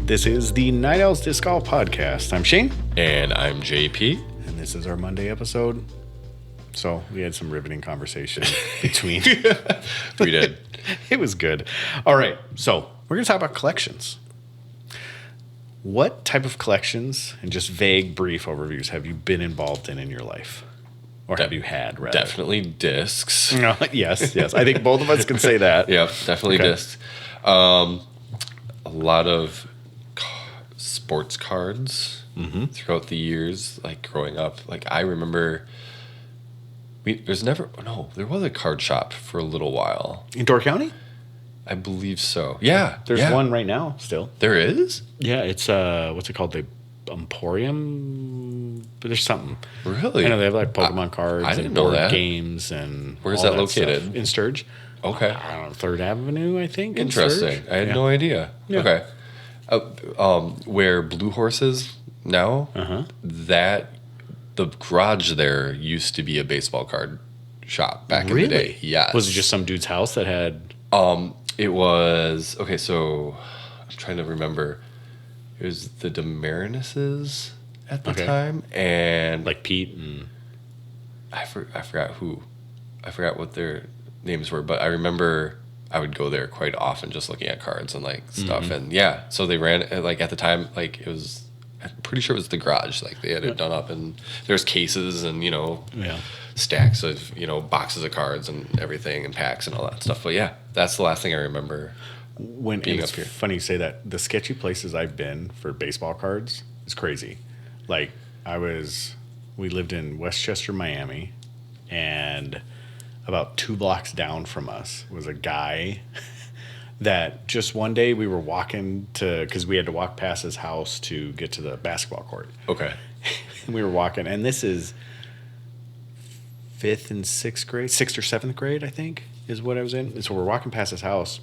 This is the Night Owls Disc Golf Podcast. I'm Shane. And I'm JP. And this is our Monday episode. So we had some riveting conversation between. We did. It was good. All right. So we're going to talk about collections. What type of collections and just vague, brief overviews have you been involved in your life? Or have you had, rather? Definitely discs. No, yes. I think both of us can say that. Yep, definitely discs. A lot of sports cards throughout the years, like growing up. Like I remember, there was a card shop for a little while. In Door County? I believe so. Yeah. There's one right now still. There is? Yeah, it's what's it called? The Emporium? But there's something. Really? I know they have like Pokemon cards I didn't and know board that. games and Where's all that located? Stuff. In Sturge. Okay. I don't know, 3rd Avenue, I think. Interesting. I had no idea. Yeah. Okay. Where Blue Horse is now, the garage there used to be a baseball card shop back in the day. Yes. Was it just some dude's house that had... It was... Okay, so I'm trying to remember. It was the DeMarinis's at the time, and... Like Pete and... I forgot who. I forgot what their names were, but I remember I would go there quite often just looking at cards and like stuff. And yeah, so they ran like at the time, like it was, I'm pretty sure it was the garage. Like they had it done up and there's cases and, stacks of, boxes of cards and everything and packs and all that stuff. But yeah, that's the last thing I remember being up here. Funny you say that. The sketchy places I've been for baseball cards is crazy. Like we lived in Westchester, Miami, and about 2 blocks down from us was a guy that just one day we were walking because we had to walk past his house to get to the basketball court. Okay. And we were walking, and this is 5th and 6th grade, 6th or 7th grade, I think, is what I was in. And so we're walking past his house,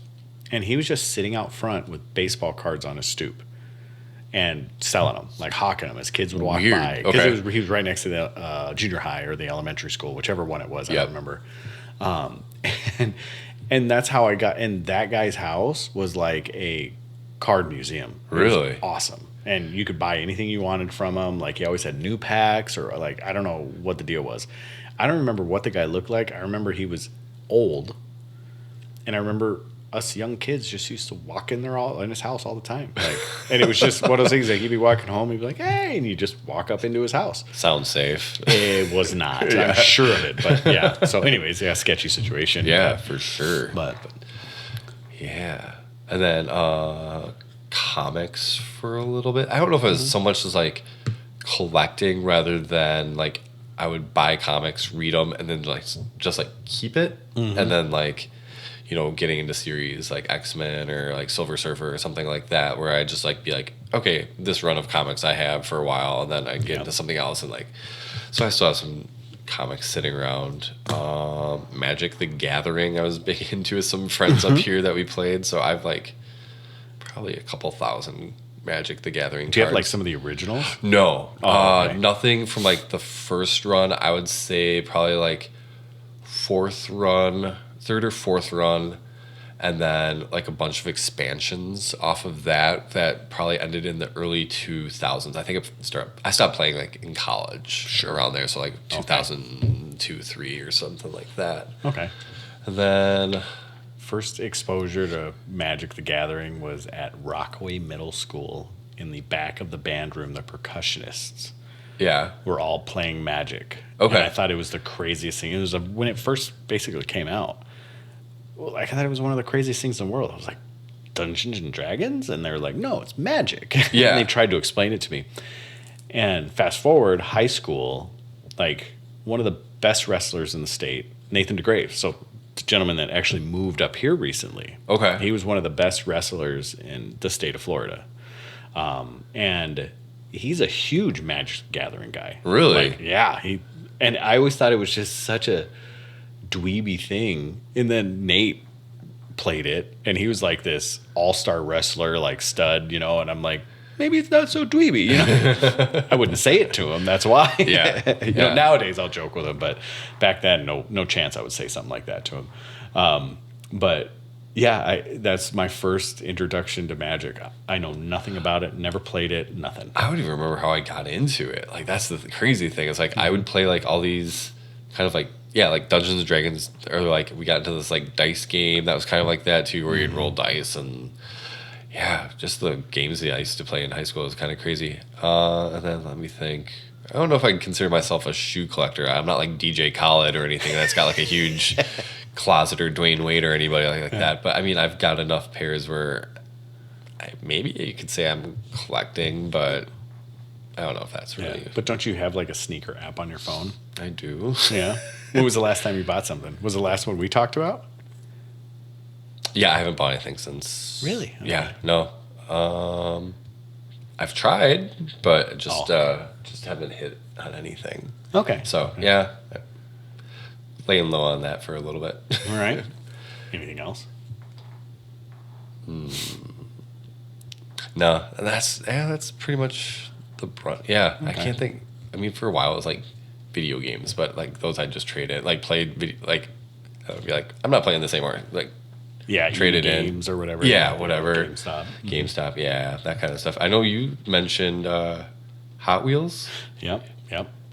and he was just sitting out front with baseball cards on his stoop and selling them, like hawking them as kids would walk by. Because he was right next to the junior high or the elementary school, whichever one it was, I don't remember. And that's how I got, and that guy's house was like a card museum. It really? was awesome. And you could buy anything you wanted from him. Like he always had new packs or like, I don't know what the deal was. I don't remember what the guy looked like. I remember he was old. And I remember us young kids just used to walk in his house all the time. Like, and it was just one of those things like he'd be walking home, he'd be like, hey, and you just walk up into his house. Sounds safe. It was not. I'm sure of it. But yeah. So anyways, sketchy situation. Yeah, for sure. But yeah. And then comics for a little bit. I don't know if it was so much as like collecting rather than like I would buy comics, read them, and then like just like keep it. And then like, getting into series like X-Men or like Silver Surfer or something like that, where I just like be like, okay, this run of comics I have for a while, and then I get into something else, and like, so I still have some comics sitting around. Magic the Gathering I was big into with some friends up here that we played, so I've like probably a couple thousand Magic the Gathering do you cards. have like some of the originals? No. Okay. Nothing from like the first run. I would say probably like 3rd or 4th run, and then like a bunch of expansions off of that probably ended in the early 2000s. I think I stopped playing like in college around there, so like 2002, 3 or something like that. Okay. And then First exposure to Magic the Gathering was at Rockaway Middle School. In the back of the band room, the percussionists were all playing Magic. Okay. And I thought it was the craziest thing. It was when it first basically came out. Well, I thought it was one of the craziest things in the world. I was like, Dungeons and Dragons? And they were like, no, it's Magic. Yeah. And they tried to explain it to me. And fast forward, high school, like one of the best wrestlers in the state, Nathan DeGrave. So the gentleman that actually moved up here recently. Okay. He was one of the best wrestlers in the state of Florida. And he's a huge Magic the Gathering guy. Really? Like, yeah. And I always thought it was just such a dweeby thing. And then Nate played it, and he was like this all-star wrestler, like stud, and I'm like, maybe it's not so dweeby, I wouldn't say it to him. That's why. Yeah. Nowadays I'll joke with him, but back then, no chance I would say something like that to him. But Yeah, that's my first introduction to Magic. I know nothing about it, never played it, nothing. I don't even remember how I got into it. Like that's the crazy thing. It's like I would play like all these kind of like like Dungeons and Dragons, or like we got into this like dice game that was kind of like that too, where you'd roll dice and just the games that I used to play in high school was kind of crazy. And then let me think. I don't know if I can consider myself a shoe collector. I'm not like DJ Khaled or anything that's got like a huge closet, or Dwayne Wade or anybody like that. But I mean, I've got enough pairs where maybe you could say I'm collecting, but I don't know if that's really. But don't you have like a sneaker app on your phone? I do. Yeah. When was the last time you bought something? Was the last one we talked about? Yeah, I haven't bought anything since. Really? Okay. Yeah, no. I've tried, but just haven't hit on anything. Okay. So yeah, laying low on that for a little bit. All right. Anything else? No, that's pretty much the brunt. Yeah, I can't think. I mean, for a while it was like video games, but like those I just traded, like played video, like I would be like, I'm not playing this anymore. Like traded in games or whatever. Yeah, whatever. GameStop. Yeah, that kind of stuff. I know you mentioned Hot Wheels. Yep.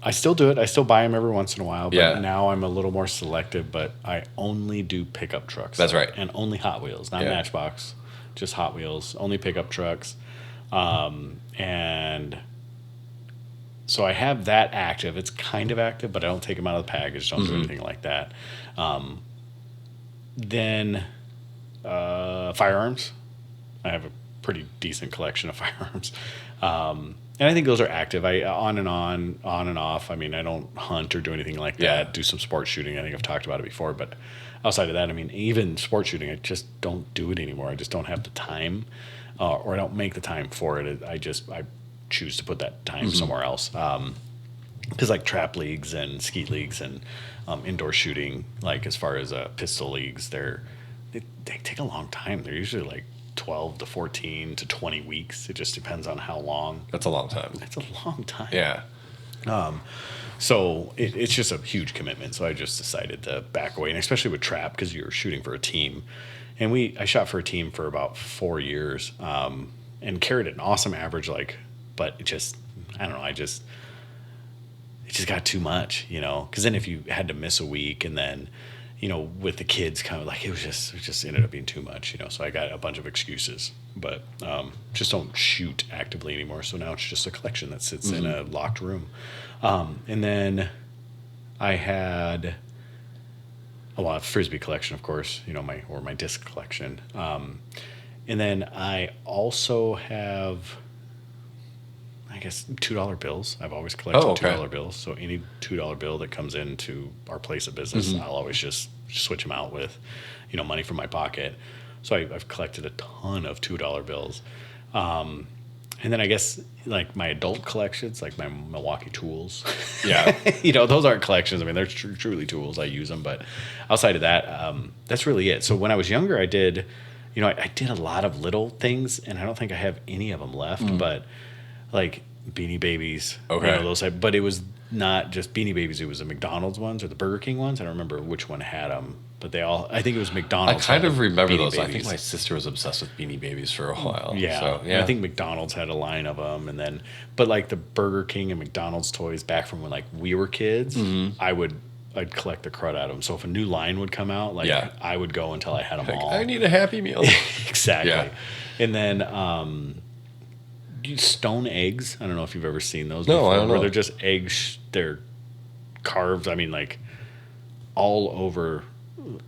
I still do it. I still buy them every once in a while, but Yeah. now I'm a little more selective. But I only do pickup trucks. That's right. And only Hot Wheels, not Matchbox, just Hot Wheels. Only pickup trucks, and so I have that active. It's kind of active, but I don't take them out of the package. Don't do anything like that. Then firearms. I have a pretty decent collection of firearms. And I think those are active. I on and off. I mean, I don't hunt or do anything like that. Yeah. Do some sports shooting. I think I've talked about it before. But outside of that, I mean, even sports shooting, I just don't do it anymore. I just don't have the time, or I don't make the time for it. I choose to put that time somewhere else. Because like trap leagues and skeet leagues and indoor shooting, like as far as pistol leagues, they take a long time. They're usually like 12 to 14 to 20 weeks. It just depends on how long. That's a long time. It's a long time. Yeah. So it's just a huge commitment. So I just decided to back away, and especially with trap, because you're shooting for a team. And I shot for a team for about 4 years, and carried an awesome average. But it just, I don't know. It just got too much, Because then if you had to miss a week, and then, with the kids, kind of like it just ended up being too much, So I got a bunch of excuses, but just don't shoot actively anymore. So now it's just a collection that sits in a locked room. And then I had a lot of frisbee collection, of course, my disc collection. And then I also have, I guess, $2 bills. I've always collected $2 bills. So any $2 bill that comes into our place of business, I'll always just switch them out with, money from my pocket. So I've collected a ton of $2 bills. And then I guess like my adult collections, like my Milwaukee tools. Yeah. Those aren't collections. I mean, they're truly tools. I use them. But outside of that, that's really it. So when I was younger, I did, I did a lot of little things, and I don't think I have any of them left. But like Beanie Babies, those type. But it was not just Beanie Babies. It was the McDonald's ones or the Burger King ones. I don't remember which one had them, but I think it was McDonald's. I kind of remember those. Babies. I think my sister was obsessed with Beanie Babies for a while. Yeah. So, yeah. I think McDonald's had a line of them, but like the Burger King and McDonald's toys back from when like we were kids, I'd collect the crud out of them. So if a new line would come out, I would go until I had them all. I need a Happy Meal. Exactly. Yeah. And then stone eggs. I don't know if you've ever seen those. No, before, I don't know. Where they're just eggs. They're carved. I mean, like all over,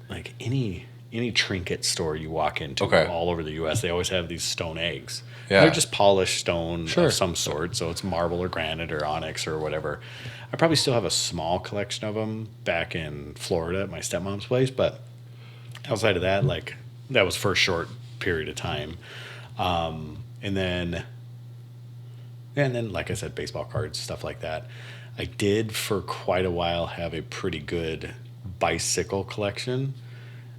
like any trinket store you walk into, all over the U.S. They always have these stone eggs. Yeah. They're just polished stone Sure. of some sort. So it's marble or granite or onyx or whatever. I probably still have a small collection of them back in Florida at my stepmom's place, but outside of that, like that was for a short period of time. And then, like I said, baseball cards, stuff like that. I did for quite a while have a pretty good bicycle collection.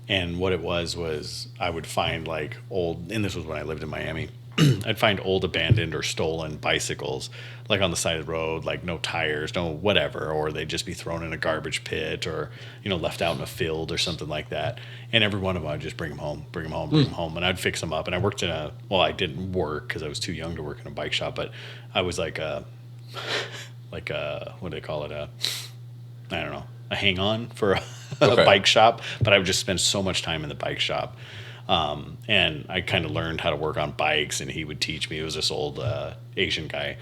And what it was I would find like old, and this was when I lived in Miami, I'd find old abandoned or stolen bicycles like on the side of the road, like no tires, no whatever, or they'd just be thrown in a garbage pit or, left out in a field or something like that. And every one of them I'd just bring them home, bring them home, bring them home. And I'd fix them up. And I worked I didn't work because I was too young to work in a bike shop, but I was like what do they call it? I don't know, a hang on for a bike shop, but I would just spend so much time in the bike shop. And I kind of learned how to work on bikes, and he would teach me. It was this old Asian guy.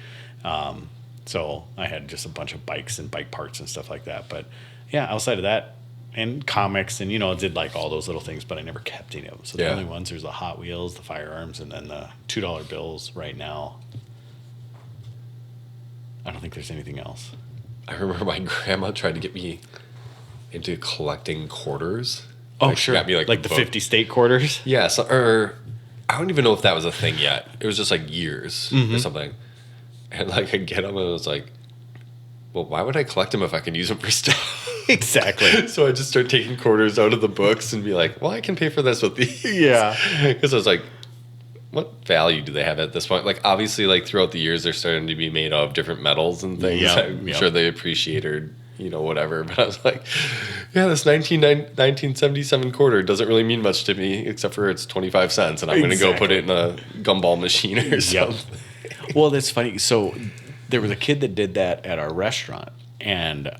So I had just a bunch of bikes and bike parts and stuff like that. But yeah, outside of that, and comics, and I did like all those little things, but I never kept any of them. So the only ones, there's the Hot Wheels, the firearms, and then the $2 bills right now. I don't think there's anything else. I remember my grandma tried to get me into collecting quarters. Oh, like, sure. Got me like the 50 state quarters? Yeah, or I don't even know if that was a thing yet. It was just like years or something. And like I get them and I was like, well, why would I collect them if I can use them for stuff? Exactly. So I just start taking quarters out of the books and be like, well, I can pay for this with these. Yeah. Because I was like, what value do they have at this point? Like, obviously, like throughout the years, they're starting to be made of different metals and things. Yeah, I'm sure they appreciate or, whatever. But I was like, yeah, this 1977 quarter doesn't really mean much to me, except for it's 25 cents. And I'm going to go put it in a gumball machine or something. Well, that's funny. So there was a kid that did that at our restaurant. And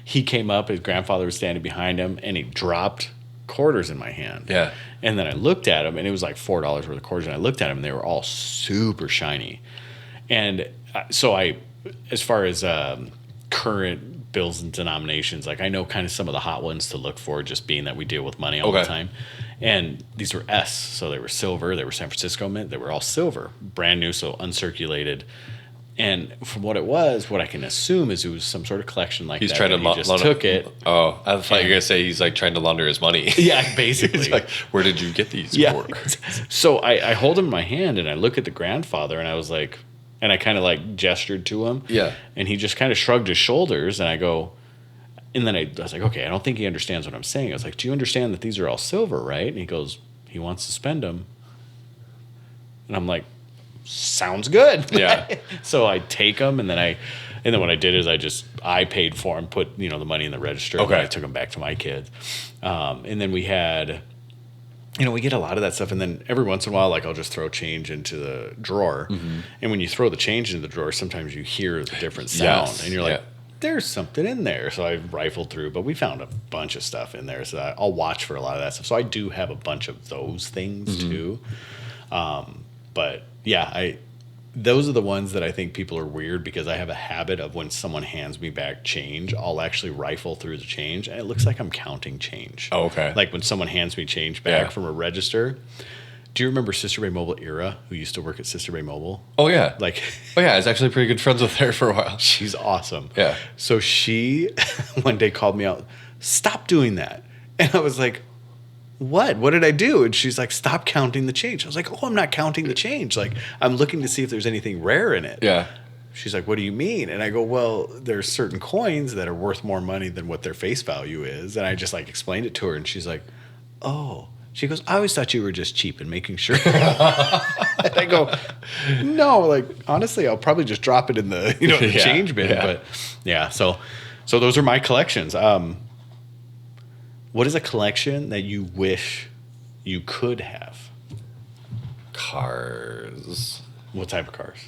he came up, his grandfather was standing behind him, and he dropped quarters in my hand. Yeah. And then I looked at them, and it was like $4 worth of quarters. And I looked at them, and they were all super shiny. And so as far as current bills and denominations, like I know kind of some of the hot ones to look for, just being that we deal with money all the time. And these were S, so they were silver. They were San Francisco Mint. They were all silver, brand new, so uncirculated. And from what I can assume is it was some sort of collection like he's that. Trying to he just took it. Oh, I thought you were going to say he's like trying to launder his money. Yeah, basically. He's like, where did you get these for? So I hold him in my hand and I look at the grandfather and I was like, and I kind of like gestured to him. Yeah. And he just kind of shrugged his shoulders and I go, and then I was like, okay, I don't think he understands what I'm saying. I was like, do you understand that these are all silver, right? And he goes, he wants to spend them. And I'm like, sounds good. Yeah. So I take them and then what I did is I paid for them, put the money in the register. Okay. And I took them back to my kids. And then we had, we get a lot of that stuff. And then every once in a while, like I'll just throw change into the drawer. Mm-hmm. And when you throw the change into the drawer, sometimes you hear the different sound and you're like, there's something in there. So I rifled through, but we found a bunch of stuff in there. So I'll watch for a lot of that stuff. So I do have a bunch of those things too. But yeah, those are the ones that I think people are weird because I have a habit of when someone hands me back change, I'll actually rifle through the change and it looks like I'm counting change. Oh, okay. Like when someone hands me change back from a register. Do you remember Sister Ray Mobile Era, who used to work at Sister Ray Mobile? Oh, yeah. I was actually pretty good friends with her for a while. She's awesome. Yeah. So she one day called me out, stop doing that. And I was like, what? What did I do? And she's like, stop counting the change. I was like, oh, I'm not counting the change. Like, I'm looking to see if there's anything rare in it. Yeah. She's like, what do you mean? And I go, well, there's certain coins that are worth more money than what their face value is. And I just like explained it to her. And she's like, oh. She goes, I always thought you were just cheap and making sure. And I go, no, like, honestly, I'll probably just drop it in the, the change bin. Yeah. But yeah, so those are my collections. What is a collection that you wish you could have? Cars. What type of cars?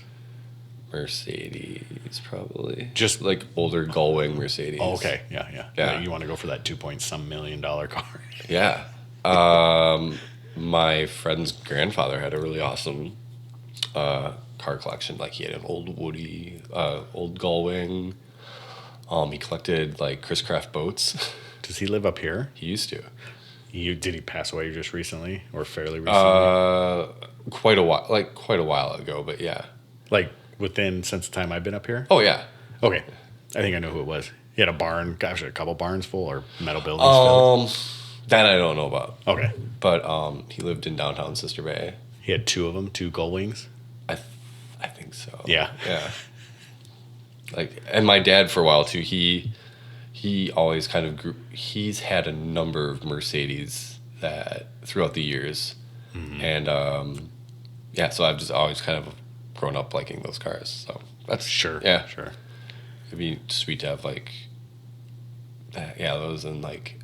Mercedes, probably. Just like older Gullwing Mercedes. Oh, okay. Yeah. Yeah. You want to go for that $2 million car. Yeah. My friend's grandfather had a really awesome car collection. Like he had an old Woody, old Gullwing. He collected like Chris Craft boats. Does he live up here? He used to. Did he pass away just recently or fairly recently? Quite a while ago, but yeah. Like since the time I've been up here? Oh yeah. Okay. I think I know who it was. He had a barn, a couple barns full or metal buildings filled. That I don't know about. Okay. But he lived in downtown Sister Bay. He had two of them, two Gullwings? I think so. Yeah. Yeah. And my dad for a while too, he always kind of he's had a number of Mercedes that throughout the years. Mm-hmm. And yeah, so I've just always kind of grown up liking those cars. So that's Sure. Yeah, Sure. it'd be sweet to have like, those and like,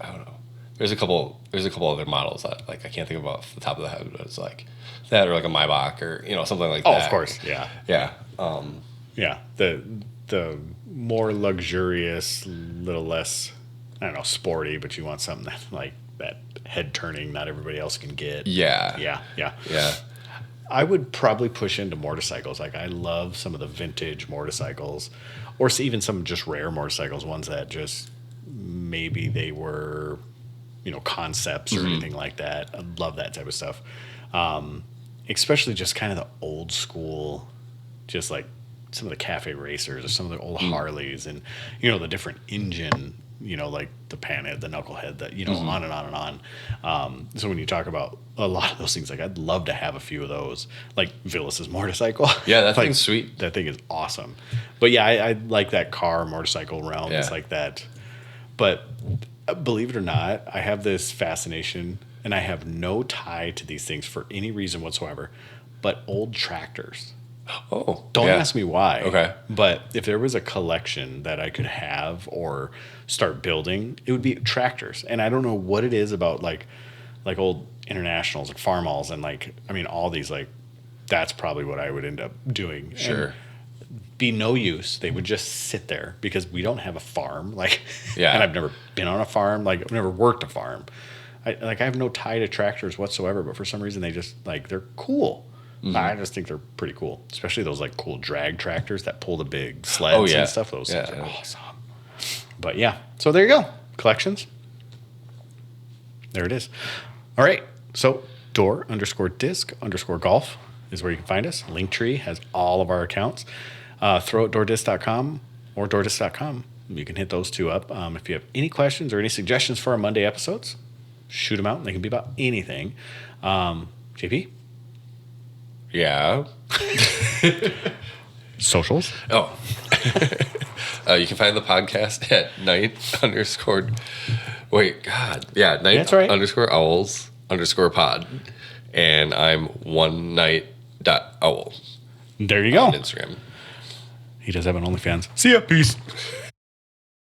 I don't know. There's a couple other models that like I can't think of off the top of the head, but it's like that or like a Maybach or something like Oh, that. of course. Yeah. Yeah. Yeah. The more luxurious, little less, I don't know, sporty, but you want something that like that head turning not everybody else can get. Yeah. Yeah. Yeah. Yeah. I would probably push into motorcycles. Like I love some of the vintage motorcycles, or even some just rare motorcycles, ones that just maybe they were, concepts or anything like that. I love that type of stuff. Especially just kind of the old school, just like some of the cafe racers or some of the old Harleys and, the different engine, like the panhead, the knucklehead, that, on and on and on. So when you talk about a lot of those things, like I'd love to have a few of those, like Villas's motorcycle. Yeah, that like, thing's sweet. That thing is awesome. But yeah, I like that car motorcycle realm. Yeah. It's like that. But believe it or not, I have this fascination, and I have no tie to these things for any reason whatsoever, but old tractors. Oh, Don't yeah. ask me why. Okay. But if there was a collection that I could have or start building, it would be tractors. And I don't know what it is about like old Internationals and Farmalls and all these, like, that's probably what I would end up doing. Sure. And be no use. They would just sit there because we don't have a farm. Like, Yeah. And I've never been on a farm. Like, I've never worked a farm. I have no tie to tractors whatsoever, but for some reason they just they're cool. I just think they're pretty cool, especially those like cool drag tractors that pull the big sleds and stuff. Those things are awesome. But yeah, so there you go. Collections. There it is. All right. So door_disc_golf is where you can find us. Linktree has all of our accounts. Throw@doordisc.com or doordisc.com. You can hit those two up. If you have any questions or any suggestions for our Monday episodes, shoot them out. They can be about anything. JP? Yeah. Socials? Oh. You can find the podcast at night_. Wait, God. Yeah, night That's right. _owls_pod. And I'm onenight.owl There you go. on Instagram. He does have an OnlyFans. See ya. Peace.